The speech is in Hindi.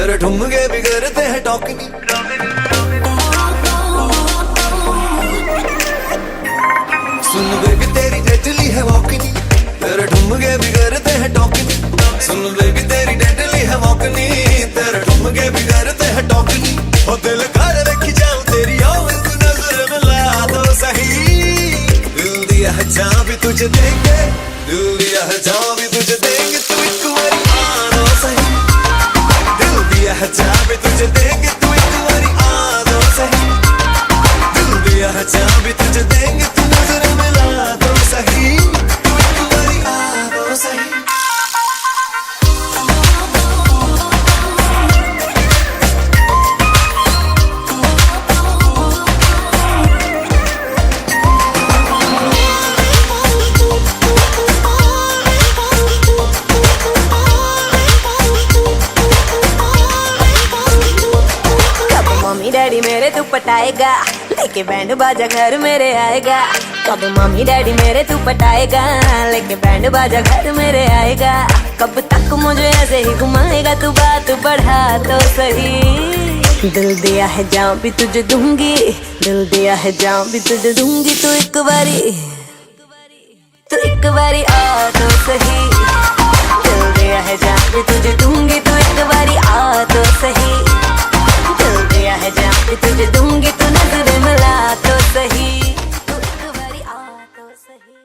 तेरे ठुमके बिगड़ते हैं टॉकनी। सुन बेबी तेरी डेडली है वॉकनी, तेरे ठुमके बिगड़ते हैं टॉकनी। सुन बेबी तेरी डेडली है वॉकनी, तेरे ठुमके बिगड़ते हैं टॉकनी। ओ दिल कर रखी जाऊं तेरी और तू नजर मिला दो सही। दिल दिया है जहां भी तुझे देंगे, दिल दिया है जहां भी तुझे देंगे, तू एक बारी आ दो सही। दिल दिया है जहां भी तुझे देंगे, तू एक बारी आ दो सही। दिल दिया है जहां भी तुझे देंगे, तू नजर मिला दो सही। तू एक बारी आ दो सही। मम्मी डैडी मेरे तू पटाएगा, लेके बैंड बाजा घर मेरे आएगा। कब मम्मी डैडी मेरे तू पटाएगा, लेके बैंड बाजा घर मेरे आएगा। कब तक मुझे ऐसे ही घुमाएगा, तू बात बढ़ा तो सही। दिल दिया है जान भी तुझे दूंगी, दिल दिया है जान भी तुझे दूंगी। तू एक बारी आ तो सही। दिल दिया है जान भी तुझे दूंगी, तू एक बारी आ तो सही। दिल दिया है जान भी तुझे दूंगी, तू नजर मिला तो सही। तू एक बारी आ तो सही।